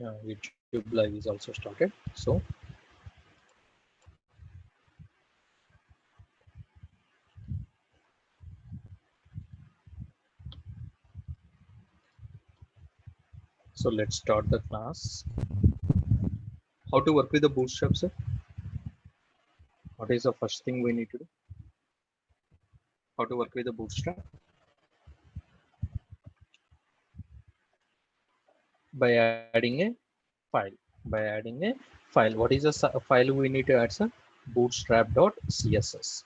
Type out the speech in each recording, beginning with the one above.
Yeah, YouTube live is also started. So let's start the class. How to work with the Bootstrap, sir? What is the first thing we need to do? How to work with the Bootstrap? By adding a file. By adding a file. What is the file we need to add, sir? Bootstrap.css.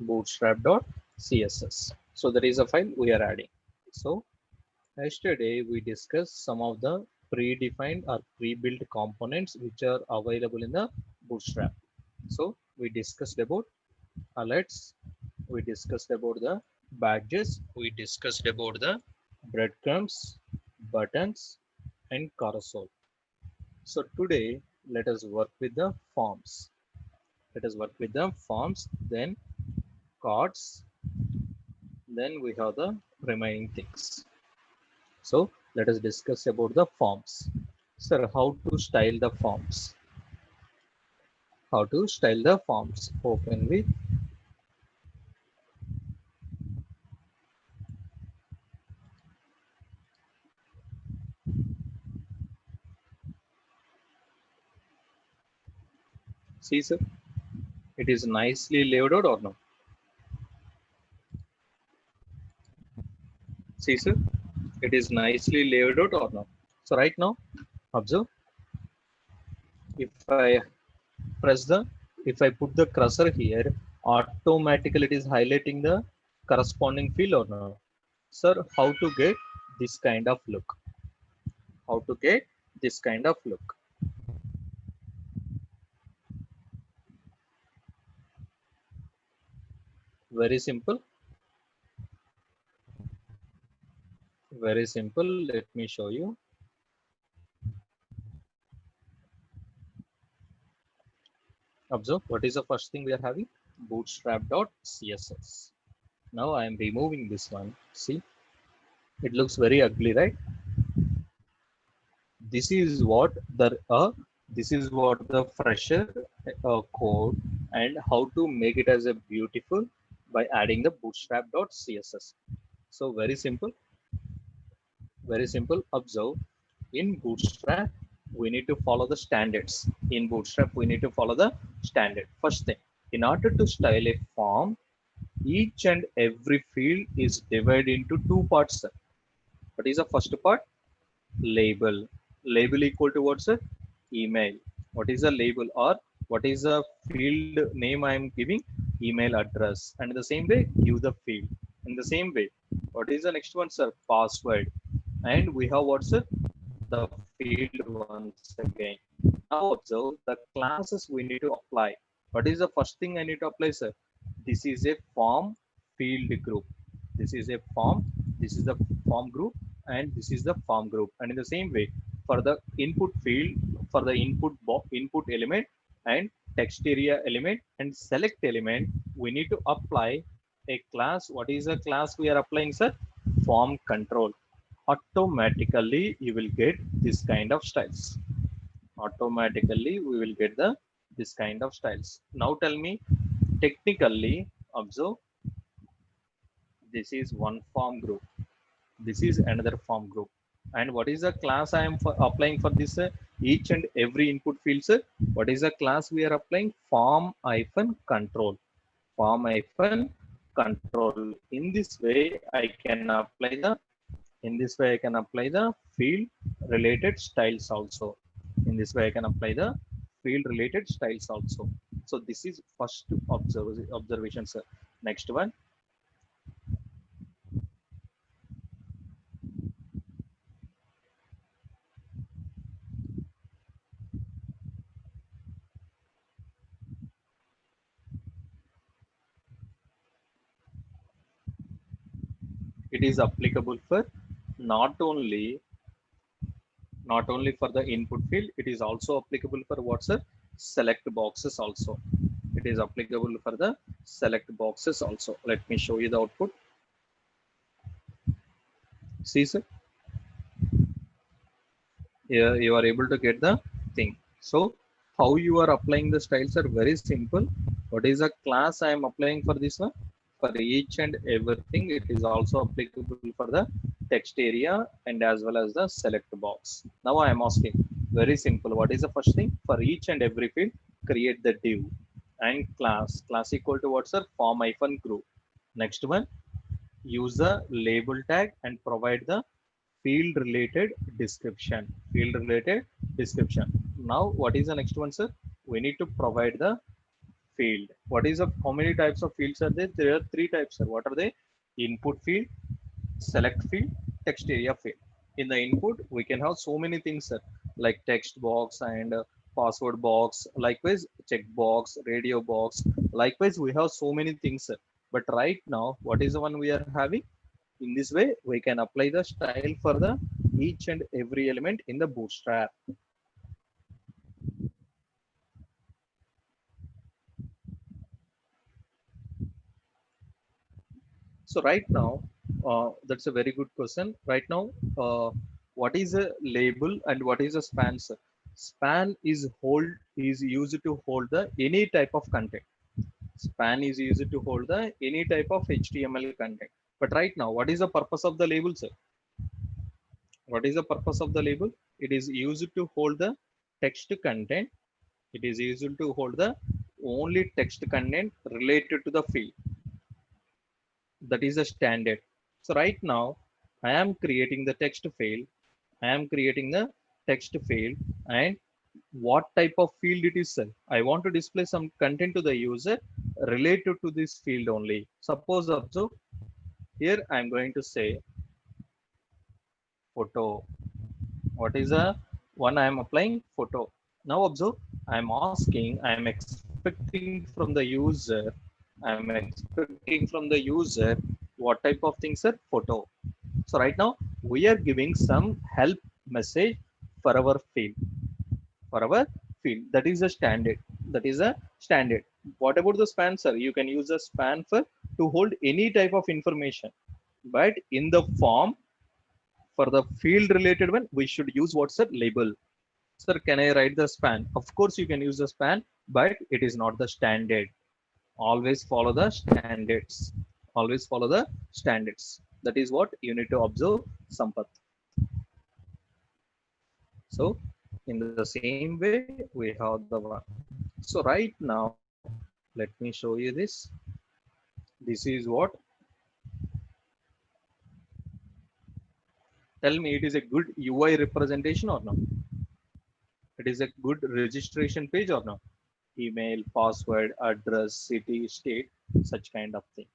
Bootstrap.css. So there is a file we are adding. So yesterday we discussed some of the predefined or pre-built components which are available in the Bootstrap. So we discussed about alerts, we discussed about the badges, we discussed about the breadcrumbs, buttons, and carousel. So today let us work with the forms. Let us work with the forms, then cards, then we have the remaining things. So let us discuss about the forms. Sir, how to style the forms? How to style the forms? Open with see, sir. It is nicely laid out or no? See, sir. It is nicely laid out or no? So right now, observe. If I press the, if I put the cursor here, automatically it is highlighting the corresponding field or no? Sir, how to get this kind of look? How to get this kind of look? Very simple. Very simple. Let me show you. Observe what is the first thing we are having? Bootstrap.css. Now I am removing this one. See, it looks very ugly, right? This is what the fresher code and how to make it as a beautiful by adding the bootstrap.css. So very simple, very simple. Observe in Bootstrap we need to follow the standards. In Bootstrap we need to follow the standard. First thing, in order to style a form, each and every field is divided into two parts. What is the first part? Label. Label equal to what's a email. What is a label, or what is the field name I am giving? Email address. And in the same way give the field. In the same way, what is the next one, sir? Password. And we have what's it? The field once again. Now observe the classes we need to apply. What is the first thing I need to apply, sir? This is a form field group. This is a form. This is the form group, and this is the form group. And in the same way, for the input field, for the input element and text area element and select element, we need to apply a class. What is the class we are applying, sir? Form control. Automatically you will get this kind of styles. Automatically we will get the this kind of styles. Now tell me, technically, observe, this is one form group, this is another form group, and what is the class I am applying for this each and every input field, sir? What is the class we are applying? Form hyphen control. Form hyphen control. In this way I can apply the, in this way I can apply the field related styles also. In this way I can apply the field related styles also. So this is first observation, sir. Next one, it is applicable for not only, not only for the input field, it is also applicable for what's a select boxes also. It is applicable for the select boxes also. Let me show you the output. See, sir, You are able to get the thing. So how you are applying the styles are very simple. What is a class I am applying for this one? For each and everything, it is also applicable for the text area and as well as the select box. Now I am asking, very simple, what is the first thing? For each and every field, create the div and class equal to what's a form hyphen group. Next one, use the label tag and provide the field related description. Now what is the next one, sir? We need to provide the field. What is the, how many types of fields are there? There are three types, sir. What are they? Input field, select field, text area field. In the input we can have so many things, sir, like text box and password box, likewise check box, radio box, likewise we have so many things, sir. But right now what is the one we are having? In this way we can apply the style for the each and every element in the bootstrap. So right now, that's a very good question. Right now, what is a label and what is a span, sir? Span is used to hold the any type of content. Span is used to hold the any type of HTML content. But right now, what is the purpose of the label, sir? What is the purpose of the label? It is used to hold the text content. It is used to hold the only text content related to the field. That is a standard. So right now I am creating the text field. I am creating the text field, and what type of field it is, sir? I want to display some content to the user related to this field only. Suppose observe here I am going to say photo. What is the one I am applying? Photo. Now observe, I am asking, I am expecting from the user, I am expecting from the user what type of things, sir? Photo. So right now we are giving some help message for our field. For our field. That is a standard. That is a standard. What about the span, sir? You can use a span for to hold any type of information. But in the form, for the field related one, we should use what's a label. Sir, can I write the span? Of course you can use the span, but it is not the standard. Always follow the standards. Always follow the standards. That is what you need to observe, Sampath. So in the same way, we have the one. So right now, let me show you this. This is what, tell me, it is a good UI representation or not? It is a good registration page or not? Email, password, address, city, state, such kind of thing.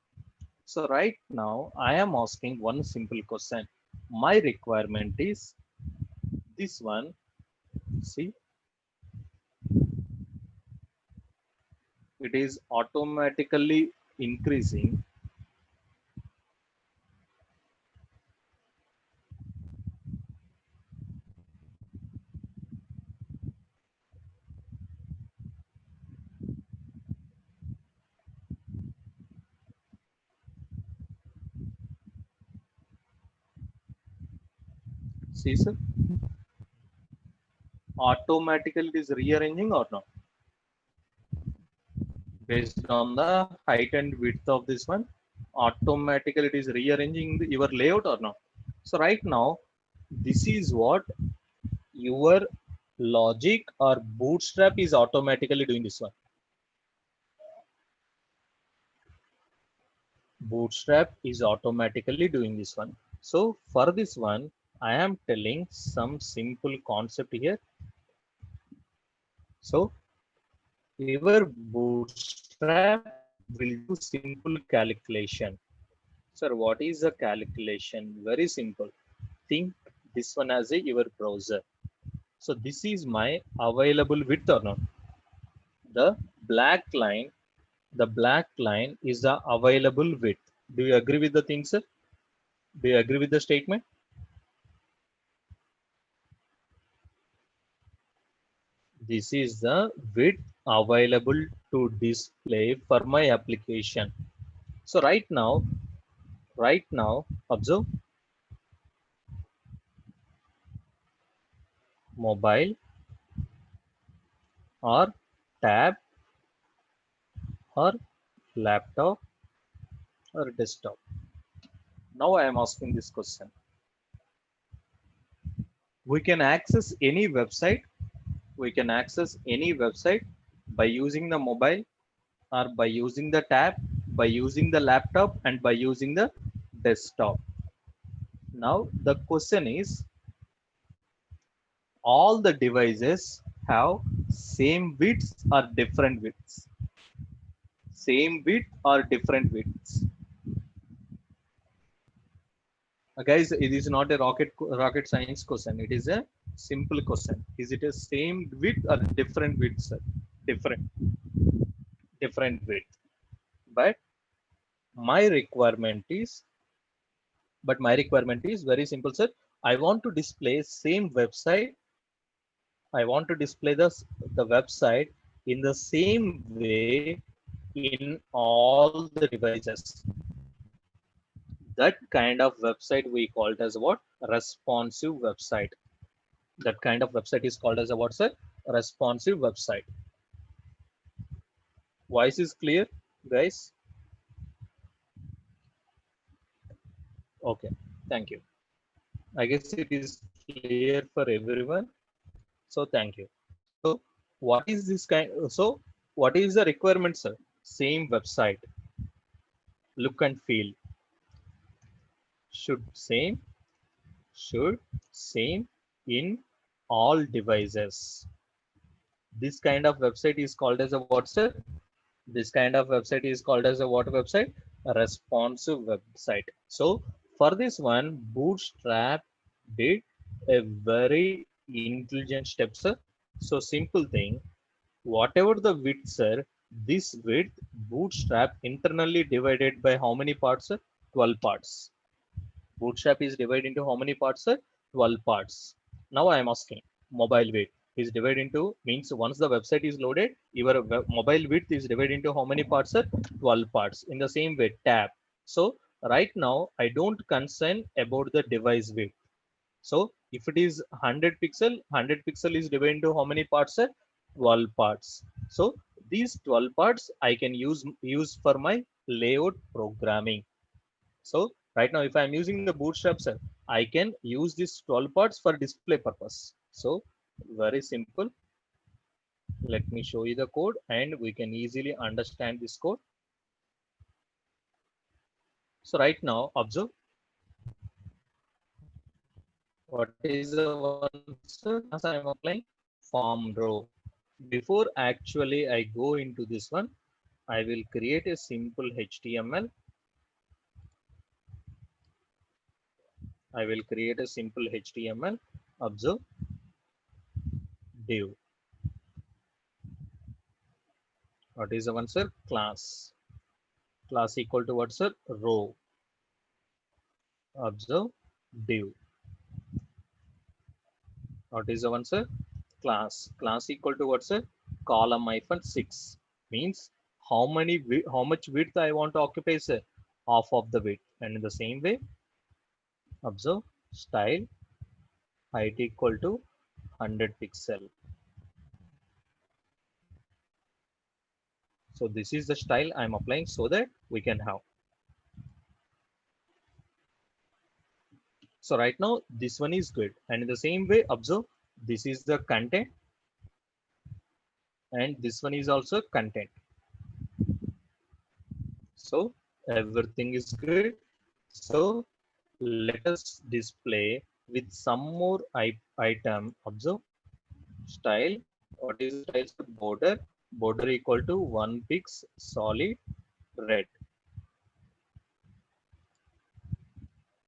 So right now I am asking one simple question. My requirement is this one. See, it is automatically increasing. See, sir, automatically it is rearranging or not? Based on the height and width of this one, automatically it is rearranging your layout or not? So right now, this is what your logic or bootstrap is automatically doing this one. Bootstrap is automatically doing this one. So for this one, I am telling some simple concept here. So your bootstrap will do simple calculation. Sir, what is the calculation? Very simple. Think this one as a your browser. So this is my available width or not? The black line, the black line is the available width. Do you agree with the thing, sir? Do you agree with the statement? This is the width available to display for my application. So right now, observe. mobile or tab or laptop or desktop. Now I am asking this question. We can access any website. We can access any website by using the mobile or by using the tab, by using the laptop and by using the desktop. Now the question is, all the devices have same widths or different widths? Same width or different widths? Guys, it is not a rocket science question. It is a simple question. Is it a same width or different width, sir? Different width. But my requirement is, very simple, sir. I want to display same website. I want to display the website in the same way in all the devices. That kind of website we call it as what? Responsive website. That kind of website is called as a what, sir? Responsive website. Voice is clear, guys? Okay, thank you. I guess it is clear for everyone. So thank you. So what is this kind? So what is the requirement, sir? Same website, look and feel. Should same, should same in all devices. This kind of website is called as a what, sir? This kind of website is called as a what website? A responsive website. So for this one, Bootstrap did a very intelligent step, sir. So simple thing, whatever the width, sir, this width Bootstrap internally divided by how many parts, sir? 12 parts. Bootstrap is divided into how many parts, sir? 12 parts. Now I am asking, mobile width is divided into, means once the website is loaded, your mobile width is divided into how many parts, sir? 12 parts. In the same way, tab. So right now, I don't concern about the device width. So if it is 100 pixel is divided into how many parts, sir? 12 parts. So these 12 parts I can use for my layout programming. So right now, if I'm using the Bootstrap, sir, I can use these 12 parts for display purpose. So very simple. Let me show you the code and we can easily understand this code. So right now, observe what is the one, sir? Class I am applying form row. Before actually I go into this one, I will create a simple HTML. I will create a simple HTML. Observe div. What is the one, sir? Class. Class equal to what, sir? Row. Observe div. What is the one, sir? Class. Class equal to what, sir? Column hyphen 6 means how much width I want to occupy, sir? Half of the width. And in the same way, observe style height equal to 100 pixel. So this is the style I'm applying so that we can have. So right now this one is good. And in the same way, observe this is the content and this one is also content. So everything is good. So let us display with some more item. Observe style. What is style? Border. Border equal to 1 pix solid red.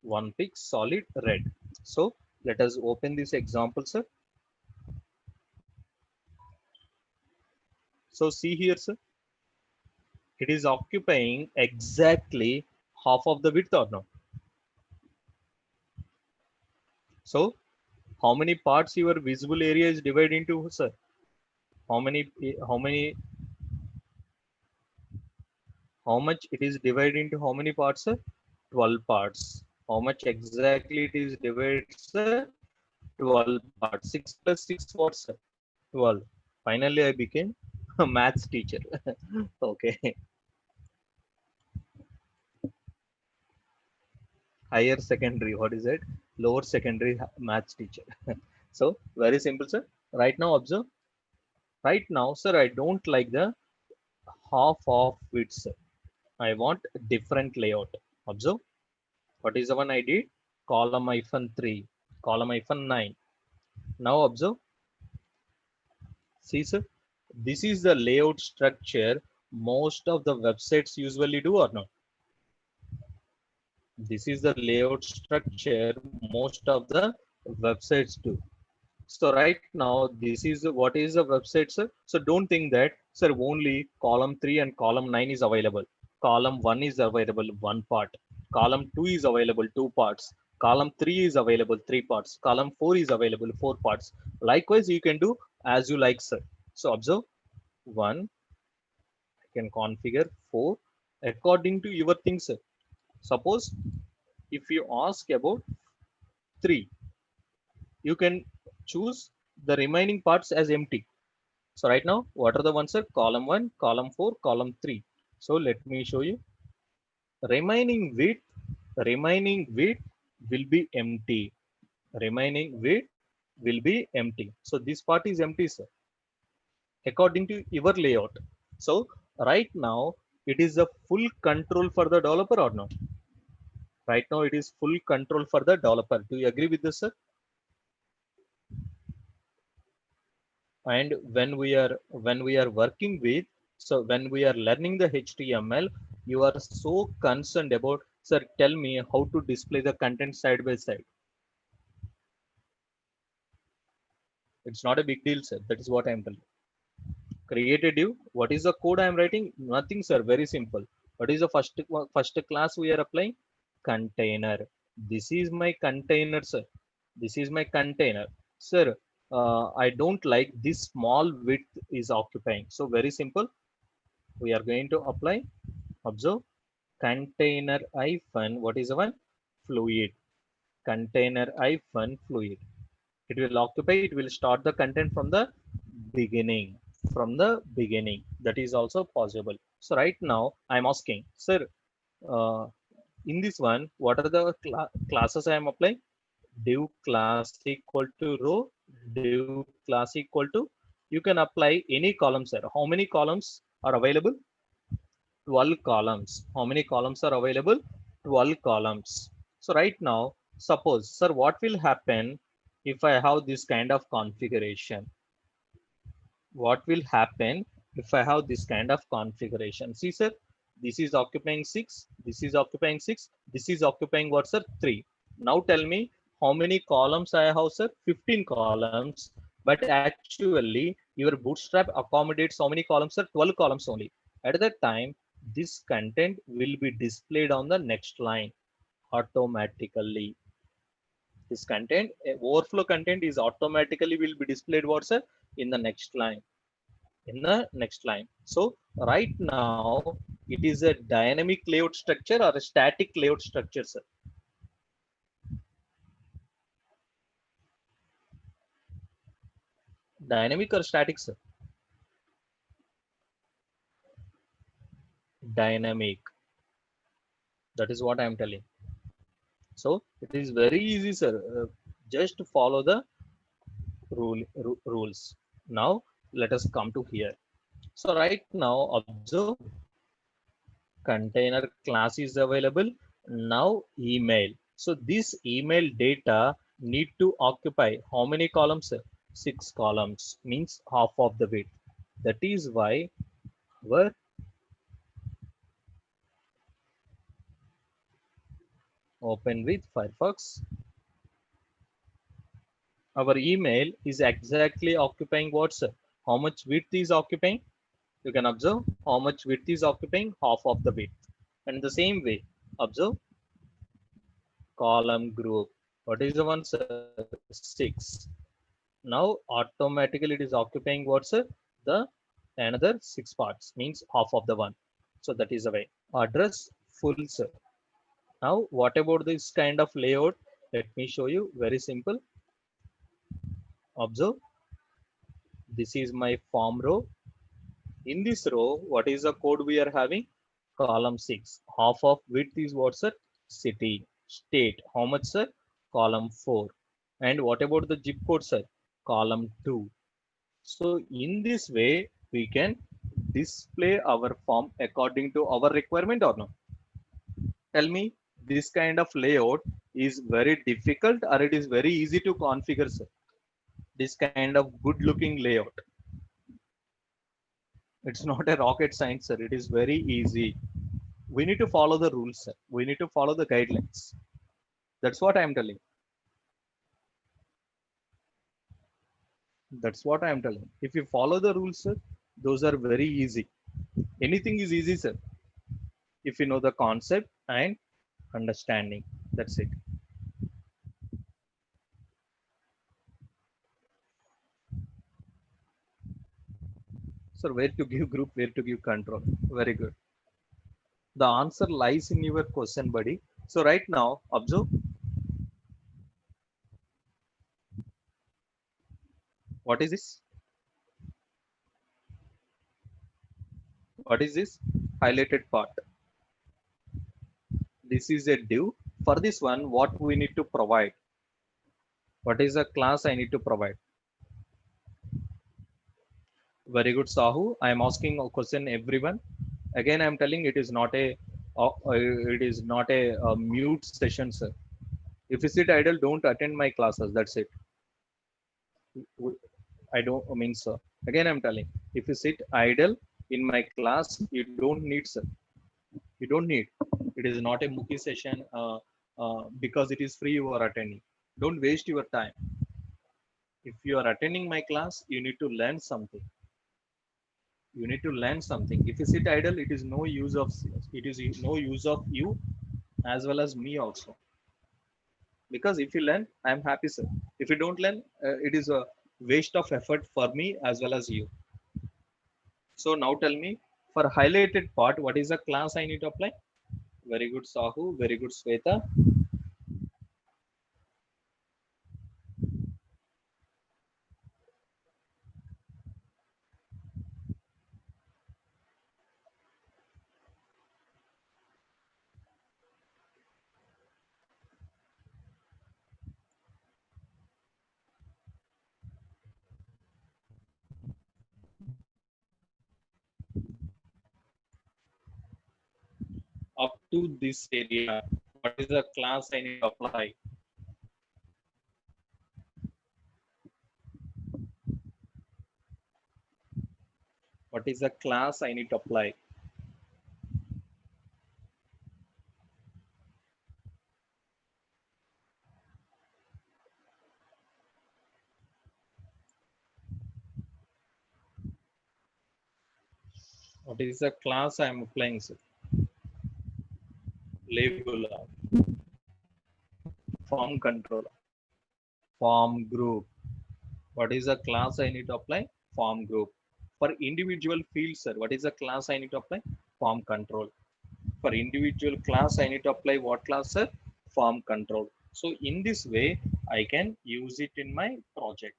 1 pix solid red. So let us open this example, sir. So see here, sir. It is occupying exactly half of the width or no? So how many parts your visible area is divided into, sir? How much it is divided into how many parts, sir? 12 parts. How much exactly it is divided, sir? 12 parts. 6 plus 6 what, sir? 12. Finally, I became a maths teacher. Okay. Higher secondary, what is it? Lower secondary maths teacher. So, very simple, sir. Right now, observe. Right now, sir, I don't like the half of it, sir. I want different layout. Observe. What is the one I did? Column hyphen 3, column hyphen 9. Now observe. See, sir, this is the layout structure most of the websites usually do or not? This is the layout structure most of the websites do. So right now, this is what is the website, sir? So don't think that, sir, only column 3 and column 9 is available. Column 1 is available, one part. Column 2 is available, two parts. Column 3 is available, three parts. Column 4 is available, four parts. Likewise, you can do as you like, sir. So observe, 1, I can configure 4 according to your things, sir. Suppose if you ask about 3, you can choose the remaining parts as empty. So right now, what are the ones, sir? Column 1, column 4, column 3. So let me show you. Remaining width will be empty. Remaining width will be empty. So this part is empty, sir, according to your layout. So right now, it is a full control for the developer or not? Right now, it is full control for the developer. Do you agree with this, sir? And when we are working with, so when we are learning the HTML, you are so concerned about, sir, tell me how to display the content side by side. It's not a big deal, sir. That is what I'm telling. Create a div. What is the code I'm writing? Nothing, sir. Very simple. What is the first class we are applying? Container. This is my container, sir. This is my container, sir. I don't like this small width is occupying. So very simple. We are going to apply. Observe, container hyphen. What is the one? Fluid. Container hyphen fluid. It will occupy. It will start the content from the beginning. From the beginning. That is also possible. So right now I'm asking, sir, uh, in this one, what are the classes I am applying? Div class equal to row, div class equal to, you can apply any column, sir. How many columns are available? 12 columns. How many columns are available? 12 columns. So right now, suppose, sir, what will happen if I have this kind of configuration? What will happen if I have this kind of configuration? See, sir, this is occupying 6, this is occupying 6, this is occupying what, sir? 3. Now tell me how many columns I have, sir? 15 columns. But actually, your Bootstrap accommodates how many columns, sir? 12 columns only. At that time, this content will be displayed on the next line automatically. This content, overflow content is automatically will be displayed what, sir? In the next line. In the next line. So right now, it is a dynamic layout structure or a static layout structure, sir? Dynamic or static, sir? Dynamic. That is what I am telling. So it is very easy, sir. Just follow the rules. Now let us come to here. So right now, observe, container class is available. Now email. So this email data need to occupy how many columns, sir? 6 columns, means half of the width. That is why our open with Firefox. Our email is exactly occupying what, sir? How much width is occupying? You can observe how much width is occupying, half of the width. And the same way, observe column group. What is the one, sir? 6. Now automatically it is occupying what, sir? The another 6 parts, means half of the one. So that is the way. Address full, sir. Now what about this kind of layout? Let me show you. Very simple. Observe, this is my form row. In this row, what is the code we are having? Column 6. Half of width is what, sir? City. State. How much, sir? Column 4. And what about the zip code, sir? Column 2. So in this way, we can display our form according to our requirement or no? Tell me, this kind of layout is very difficult or it is very easy to configure, sir? This kind of good looking layout. It's not a rocket science, sir. It is very easy. We need to follow the rules, sir. We need to follow the guidelines. That's what I'm telling. That's what I'm telling. If you follow the rules, sir, those are very easy. Anything is easy, sir, if you know the concept and understanding. That's it. So where to give group, where to give control. Very good. The answer lies in your question, buddy. So right now, observe. What is this? What is this? Highlighted part. This is a div. For this one, what we need to provide? What is the class I need to provide? Very good, Sahu. I am asking a question, everyone. Again, I am telling it is not a mute session, sir. If you sit idle, don't attend my classes. That's it. I don't mean, sir. Again, I'm telling. If you sit idle in my class, you don't need, sir. You don't need. It is not a Mookie session because it is free. You are attending. Don't waste your time. If you are attending my class, you need to learn something. You need to learn something. If you sit idle, it is no use of you as well as me also. Because if you learn, I am happy, sir. If you don't learn, it is a waste of effort for me as well as you. So now tell me, for highlighted part, what is the class I need to apply? Very good, Sahu. Very good, Sweta. Up to this area, what is the class I need to apply? What is the class I need to apply? What is the class I am applying, sir? Label, form controller, form group. What is the class I need to apply? Form group. For individual fields, sir, what is the class I need to apply? Form control. For individual class, I need to apply what class, sir? Form control. So in this way, I can use it in my project.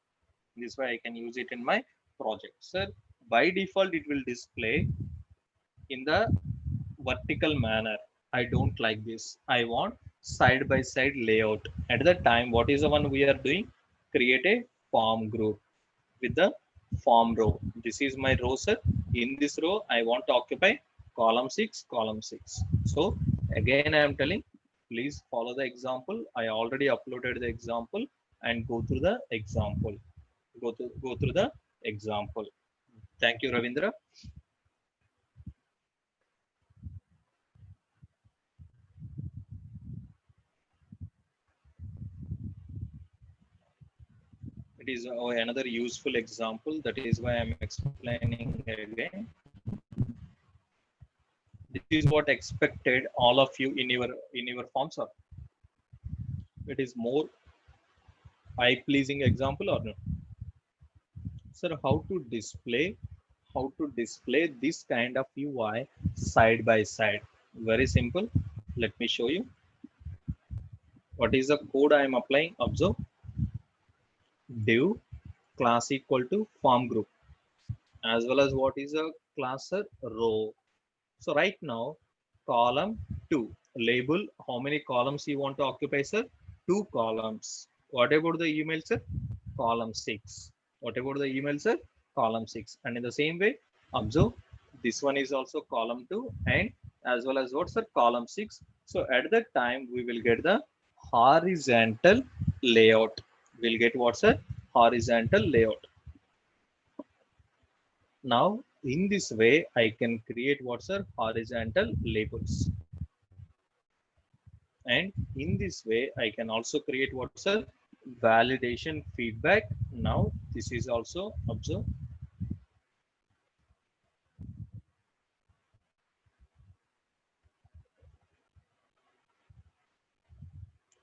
This way I can use it in my project. Sir, by default, it will display in the vertical manner. I don't like this. I want side by side layout. At that time, what is the one we are doing? Create a form group with the form row. This is my row, sir. In this row, I want to occupy column 6, column 6. So again, I am telling, please follow the example. I already uploaded the example and go through the example. Go through the example. Thank you, Ravindra. It is another useful example. That is why I'm explaining again. This is what expected all of you in your forms of. It is more eye pleasing example or no? Sir, how to display this kind of UI side by side? Very simple. Let me show you. What is the code I am applying? Observe, div, class equal to form group, as well as what is a class row. So right now, column 2, label how many columns you want to occupy, sir? 2 columns. What about the email, sir? Column 6. What about the email, sir? Column 6. And in the same way, observe this one is also column 2 and as well as what's the column 6. So at that time, we will get the horizontal layout. We'll get what's a horizontal layout. Now, in this way, I can create what's a horizontal labels. And in this way, I can also create what's a validation feedback. Now, this is also observe.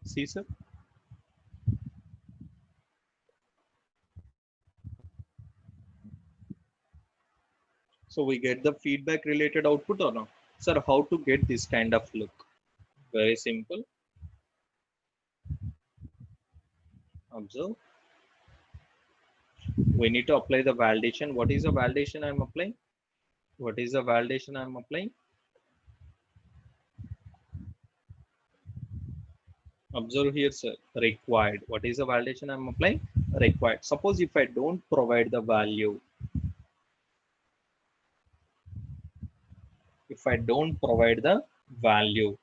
See, sir. So we get the feedback related output or no? Sir, how to get this kind of look? Very simple. Observe. We need to apply the validation. What is the validation I'm applying? What is the validation I'm applying? Observe here, sir. Required. What is the validation I'm applying? Required. Suppose if I don't provide the value, if I don't provide the value,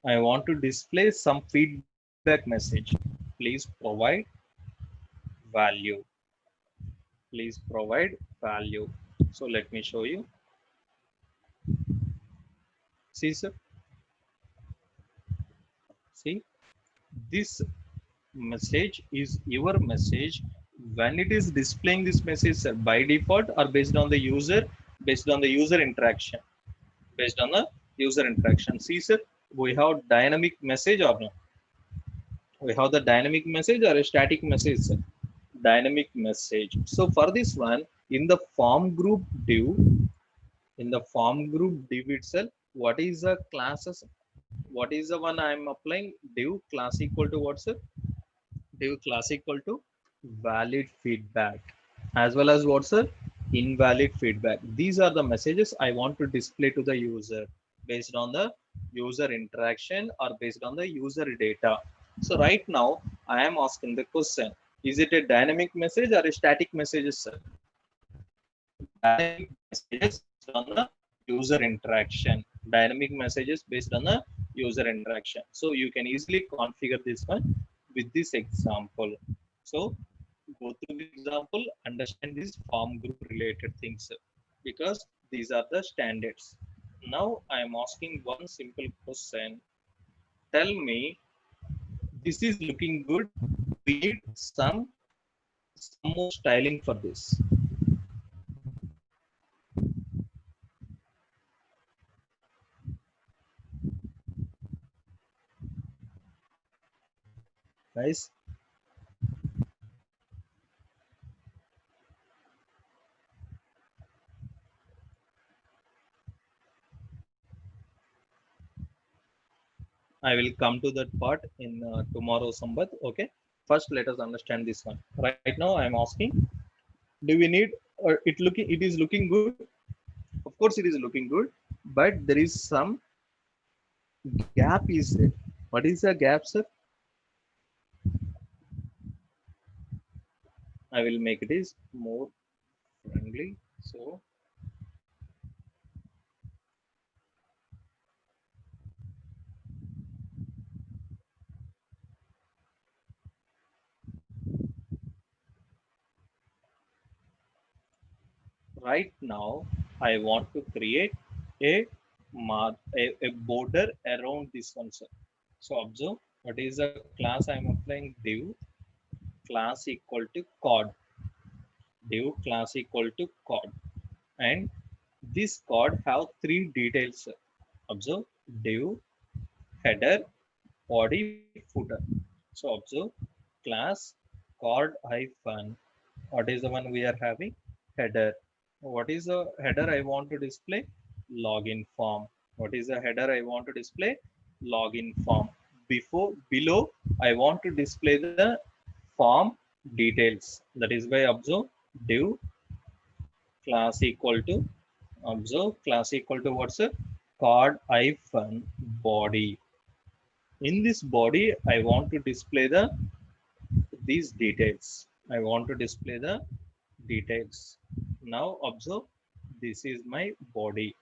I want to display some feedback message. Please provide value. Please provide value. So let me show you. See, sir. See, this message is your message. When it is displaying this message, sir, by default or based on the user, based on the user interaction, based on the user interaction. See, sir, we have dynamic message or no? We have the dynamic message or a static message, sir? Dynamic message. So for this one, in the form group div, in the form group div itself, what is the classes? What is the one I am applying? Div class equal to what, sir? Div class equal to valid feedback, as well as what's the invalid feedback. These are the messages I want to display to the user based on the user interaction or based on the user data. So right now I am asking the question, is it a dynamic message or a static message, sir? Dynamic messages based on the user interaction. Dynamic messages based on the user interaction. So you can easily configure this one with this example. So go through the example, understand these form group related things because these are the standards. Now I am asking one simple question. Tell me, this is looking good. We need some more styling for this. Guys, I will come to that part in tomorrow, Sambat. Okay. First, let us understand this one. Right now, I am asking, do we need or it is looking good? Of course, it is looking good, but there is some gap is there. What is the gap, sir? I will make it is more friendly. So right now, I want to create a a border around this one, sir. So observe what is the class I am applying div class equal to code. Div class equal to code, and this code have three details, sir. Observe div header body footer. So observe class code hyphen. What is the one we are having? Header. What is the header I want to display? Login form. What is the header I want to display? Login form. Below I want to display the form details. That is by observe div class equal to observe class equal to what's a card hyphen body. In this body I want to display the these details. I want to display the details. Now observe, this is my body.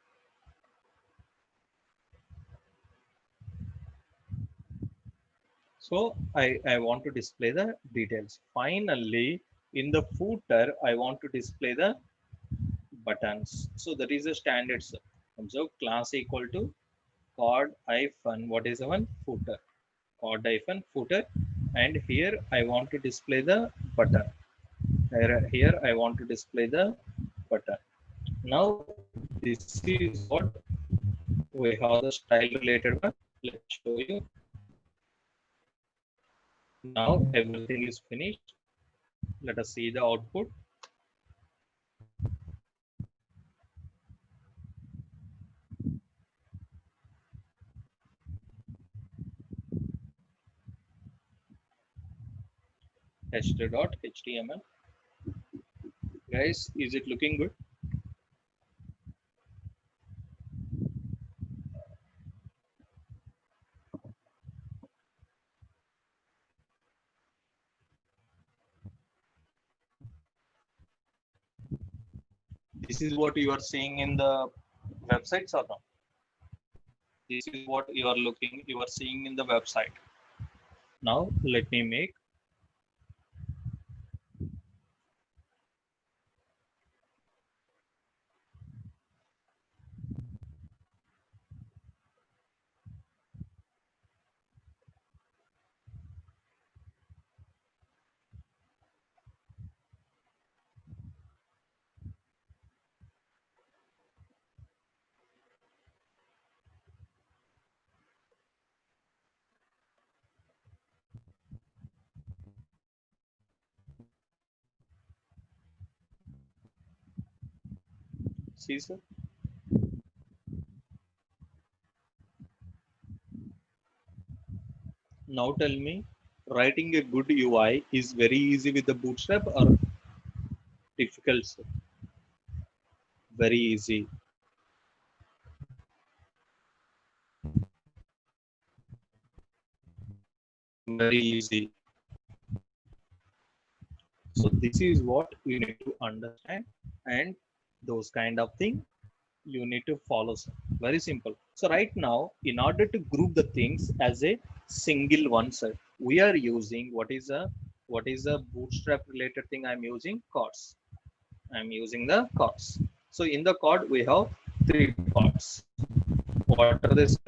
So I want to display the details. Finally, in the footer I want to display the buttons. So that is the standard. Observe class equal to card hyphen what is the one footer, card hyphen footer, and here I want to display the button. Here I want to display the button. Now this is what we have the style related one. Let me show you. Now everything is finished. Let us see the output. H2.html. Guys, is it looking good? This is what you are seeing in the websites or not? This is what you are seeing in the website. Now let me make see sir. Now tell me, writing a good UI is very easy with the Bootstrap or difficult, sir? Very easy. Very easy. So this is what you need to understand, and those kind of thing you need to follow, sir. Very simple. So right now, in order to group the things as a single one, sir, we are using what is a Bootstrap related thing I'm using? Cards. I'm using the cards. So in the card we have three parts. What are this?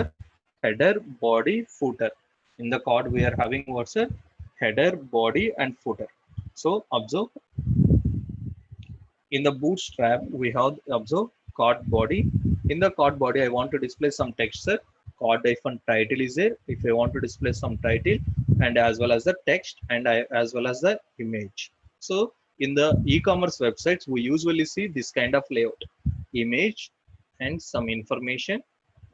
Header, body, footer. In the card we are having what's a header, body, and footer. So observe, in the Bootstrap we have observe card body. In the card body I want to display some text, sir. Card hyphen title is there if I want to display some title, and as well as the text, and as well as the image. So in the e-commerce websites we usually see this kind of layout: image and some information,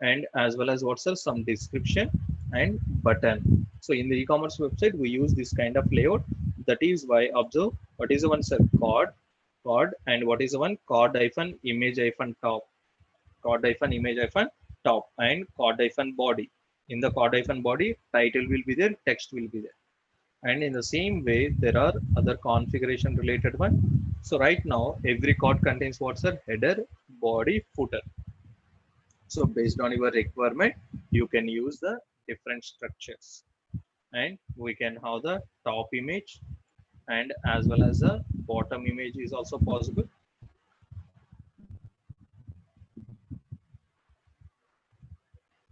and as well as what's some description and button. So in the e-commerce website we use this kind of layout. That is why observe, what is the one, sir? Card, and what is the one? Card hyphen image hyphen top, card hyphen image hyphen top, and card hyphen body. In the card hyphen body, title will be there, text will be there. And in the same way there are other configuration related one. So right now every card contains what's a header, body, footer. So based on your requirement you can use the different structures, and we can have the top image and as well as the bottom image is also possible.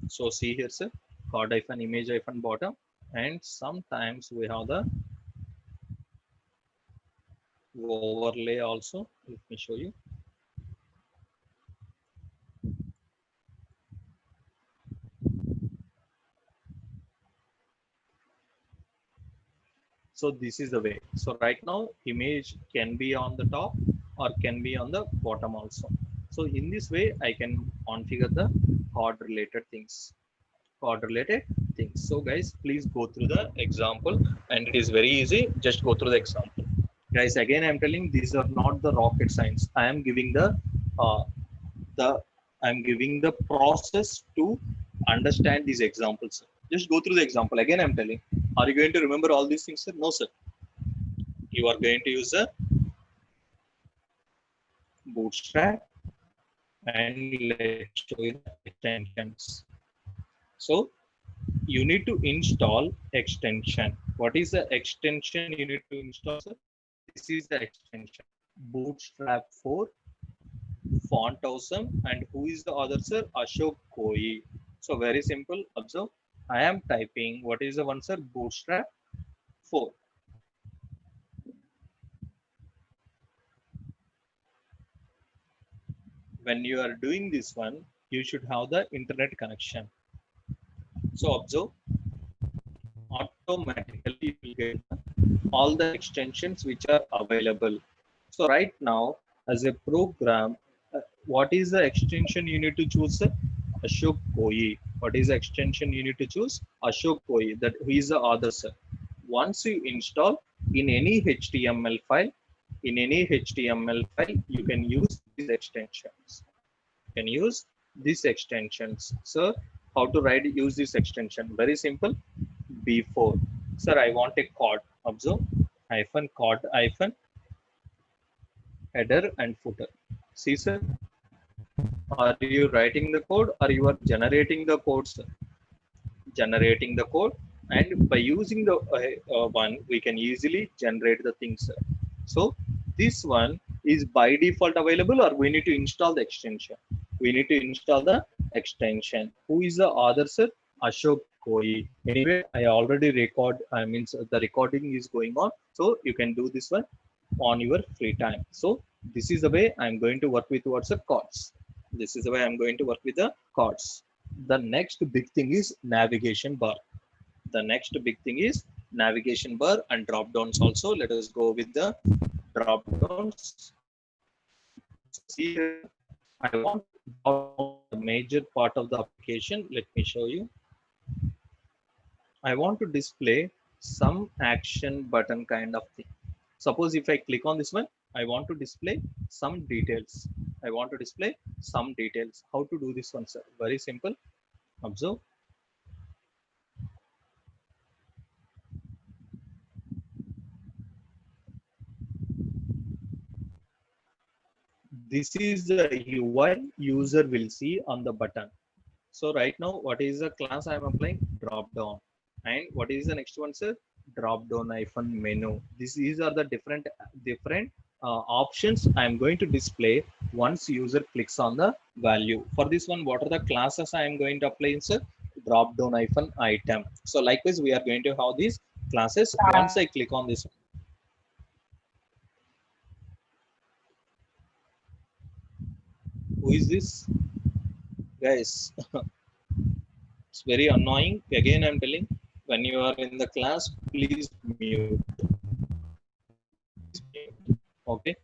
So see here, sir, card hyphen image hyphen bottom, and sometimes we have the overlay also. Let me show you. So this is the way. So right now image can be on the top or can be on the bottom also. So in this way I can configure the card related things. code related things. So guys, please go through the example, and it is very easy. Just go through the example. Guys, again, I'm telling these are not the rocket science. Uh, the I'm giving the process to understand these examples. Just go through the example. Again, I'm telling. Are you going to remember all these things, sir? No, sir. You are going to use a bootstrap, and let me show you the extensions. So you need to install extension. What is the extension you need to install, sir? This is the extension. Bootstrap 4 font awesome, and who is the other, sir? Ashok Koi. So very simple. Observe. I am typing. What is the one, sir? Bootstrap 4. When you are doing this one, you should have the internet connection. So observe. Automatically you will get all the extensions which are available. So right now, as a program, what is the extension you need to choose? Ashok Koi. What is the extension you need to choose? Ashok Koi. That who is the author, sir. Once you install in any HTML file, you can use these extensions. You can use these extensions. Sir, how to write use this extension? Very simple. Before, sir, I want a code. Observe hyphen code hyphen header and footer. See, sir, are you writing the code or you are generating the code, sir? Generating the code, and by using the one, we can easily generate the things, sir. So this one is by default available, or we need to install the extension? We need to install the extension. Who is the author, sir? Ashok Koi. Anyway, I already record, I mean the recording is going on, so you can do this one on your free time. So this is the way I'm going to work with what's the chords. This is the way I'm going to work with the chords. The next big thing is navigation bar. The next big thing is navigation bar and drop downs also. Let us go with the drop downs. So see here, I want drop down the major part of the application. Let me show you. I want to display some action button kind of thing. Suppose if I click on this one, I want to display some details. I want to display some details. How to do this one, sir? Very simple. Observe. This is the UI user will see on the button. So right now, what is the class I am applying? Drop down. And what is the next one, sir? Drop down hyphen menu. These are the different options I am going to display once user clicks on the value. For this one, what are the classes I am going to apply, sir? Drop down hyphen item. So likewise, we are going to have these classes. Once I click on this, who is this, guys? It's very annoying. Again, I'm telling, when you are in the class, please mute. Okay.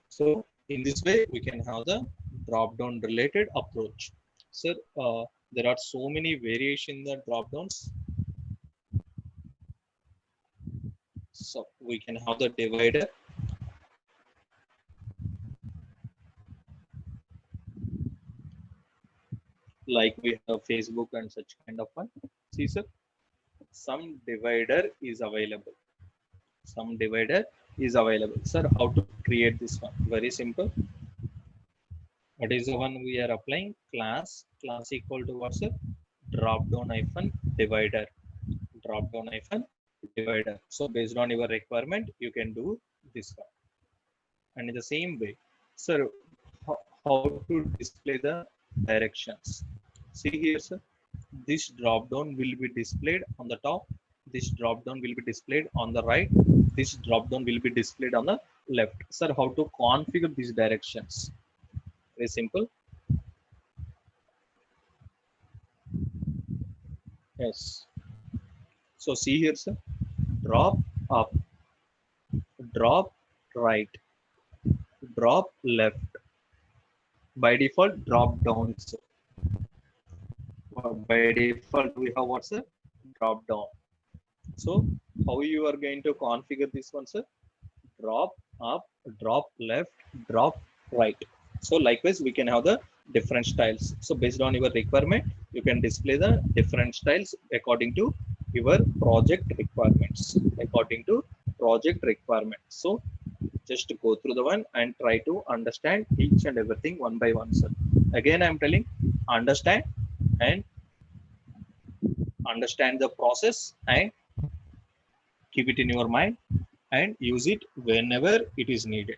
So in this way, we can have the drop-down related approach. Sir, there are so many variations in the drop-downs. So we can have the divider. Like we have Facebook and such kind of one. See, sir, some divider is available. Some divider is available. Sir, how to create this one? Very simple. What is the one we are applying? Class equal to what's it? Drop down hyphen divider. Drop down hyphen divider. So based on your requirement, you can do this one. And in the same way, sir, how to display the directions? See here, sir. This drop down will be displayed on the top. This drop down will be displayed on the right. This drop down will be displayed on the left. Sir, how to configure these directions? Very simple. Yes. So see here, sir. Drop up, drop right, drop left, by default drop downs. By default we have what's a drop down. So how you are going to configure this one, sir? Drop up, drop left, drop right. So likewise we can have the different styles. So based on your requirement, you can display the different styles according to your project requirements. According to project requirements. So just go through the one and try to understand each and everything one by one, sir. Again I'm telling, understand and understand the process and keep it in your mind and use it whenever it is needed.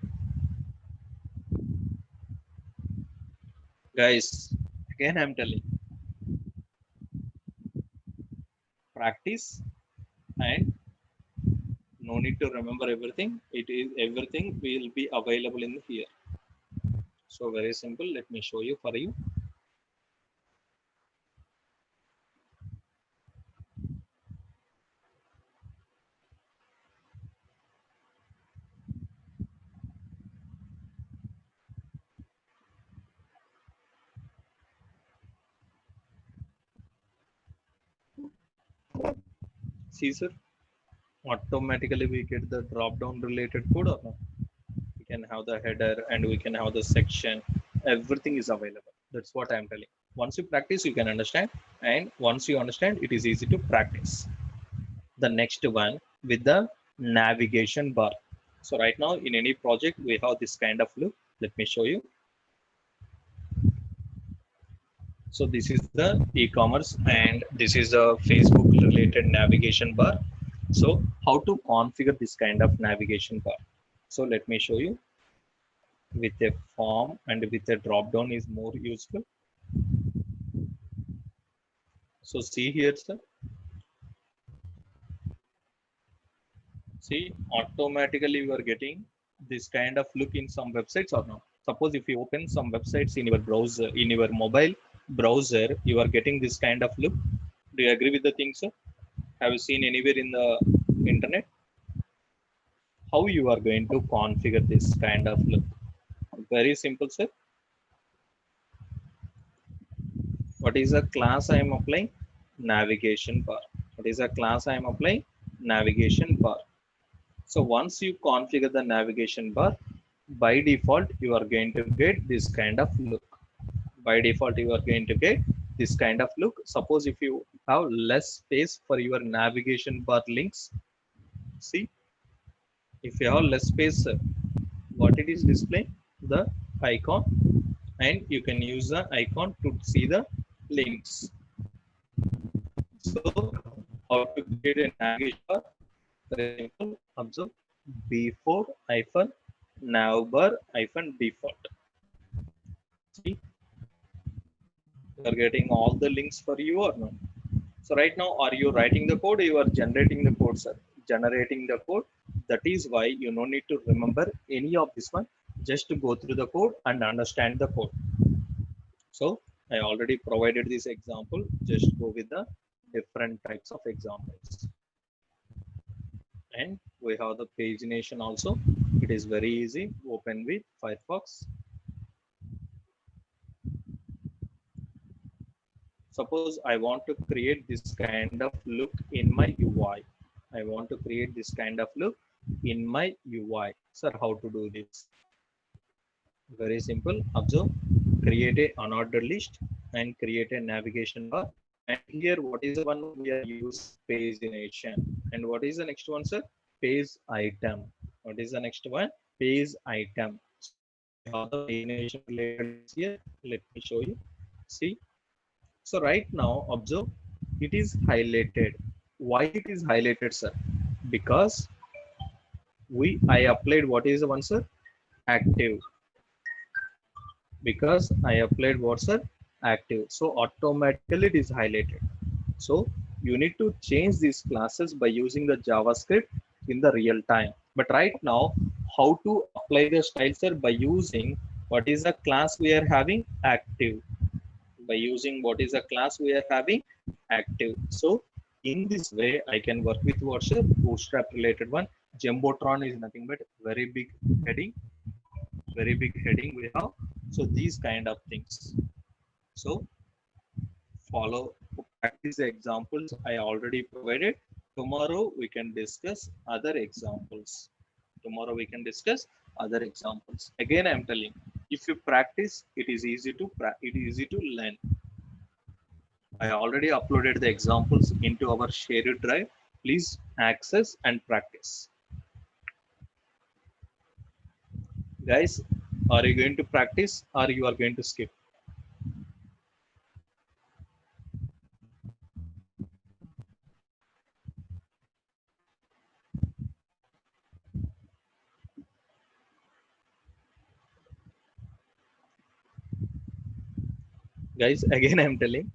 Guys, again I'm telling, practice and no need to remember everything. It is everything will be available in here. So very simple. Let me show you for you. See, sir, automatically we get the drop down related code or no? We can have the header and we can have the section. Everything is available. That's what I'm telling. Once you practice, you can understand. And once you understand, it is easy to practice. The next one with the navigation bar. So right now in any project, we have this kind of look. Let me show you. So this is the e-commerce and this is a Facebook related navigation bar. So how to configure this kind of navigation bar? So let me show you. With a form and with a drop down is more useful. So see here, sir. See, automatically you are getting this kind of look in some websites or not. Suppose if you open some websites in your browser, in your mobile browser, you are getting this kind of look. Do you agree with the thing, sir? Have you seen anywhere in the internet? How you are going to configure this kind of look? Very simple, sir. What is the class I am applying? Navigation bar. What is the class I am applying? Navigation bar. So once you configure the navigation bar, by default, you are going to get this kind of look. By default, you are going to get this kind of look. Suppose if you have less space for your navigation bar links, see, if you have less space, what it is displaying? The icon, and you can use the icon to see the links. So how to create a navigation bar? Very simple. Observe before hyphen navbar hyphen default. See, you are getting all the links for you or no? So right now, are you writing the code? You are generating the code, sir. Generating the code. That is why you no need to remember any of this one. Just to go through the code and understand the code. So I already provided this example. Just go with the different types of examples. And we have the pagination also. It is very easy. Open with Firefox. Suppose I want to create this kind of look in my UI. I want to create this kind of look in my UI. Sir, how to do this? Very simple. Observe, create a unordered list and create a navigation bar. And here, what is the one we are using? Pagination. And what is the next one, sir? Page item. What is the next one? Page item. So we have the pagination related here. Let me show you. See. So right now, observe, it is highlighted. Why it is highlighted, sir? Because I applied what is the one, sir? Active. Because I applied what, sir? Active. So automatically it is highlighted. So you need to change these classes by using the JavaScript in the real time. But right now, how to apply the style, sir? By using what is the class we are having? Active. By using what is a class we are having? Active. So in this way, I can work with what's a bootstrap related one. Jumbotron is nothing but very big heading we have. So these kind of things. So follow, practice the examples I already provided. Tomorrow we can discuss other examples. Tomorrow we can discuss other examples. Again, I'm telling, if you practice, it is easy to learn. I already uploaded the examples into our shared drive. Please access and practice. Guys, are you going to practice or you are going to skip? Guys, again I'm telling,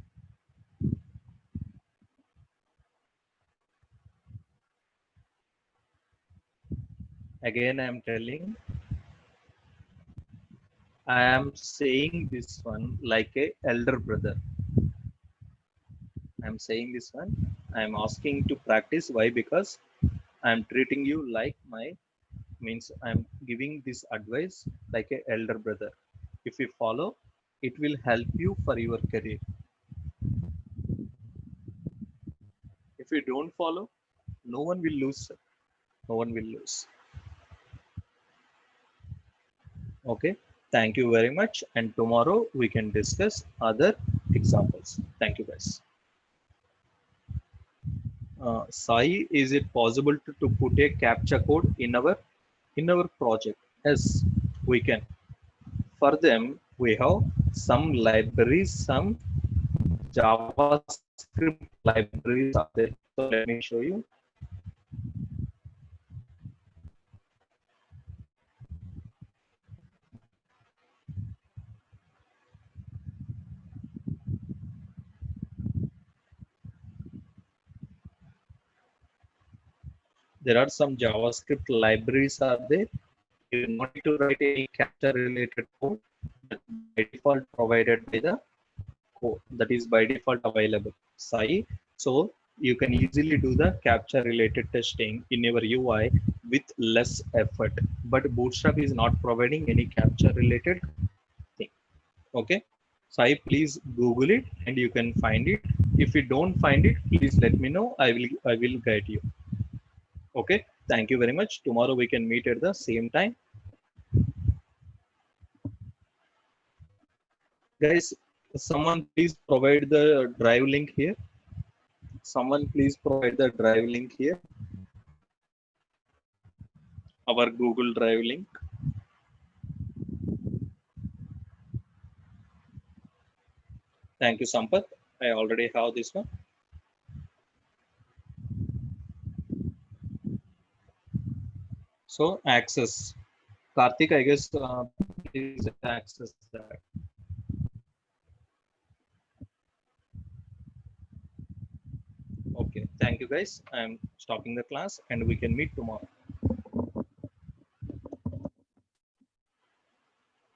I am saying this one like a elder brother. I'm saying this one. I'm asking to practice. Why? Because I'm treating you like my, means I'm giving this advice like a elder brother. If you follow, it will help you for your career. If you don't follow, no one will lose. Sir. No one will lose. Okay. Thank you very much. And tomorrow we can discuss other examples. Thank you, guys. Sai, is it possible to put a captcha code in our project? Yes, we can. For them, we have some libraries, some JavaScript libraries are there. So let me show you. There are some JavaScript libraries are there. You do not need to write any captcha related code. That by default provided by the code that is by default available. Sai. So you can easily do the captcha related testing in your UI with less effort. But Bootstrap is not providing any captcha related thing. Okay. Sai, please Google it and you can find it. If you don't find it, please let me know. I will guide you. Okay. Thank you very much. Tomorrow we can meet at the same time. Guys, someone please provide the drive link here. Someone please provide the drive link here. Our Google Drive link. Thank you, Sampath. I already have this one. So access. Karthik, I guess please access that. Okay. Thank you, guys. I'm stopping the class and we can meet tomorrow.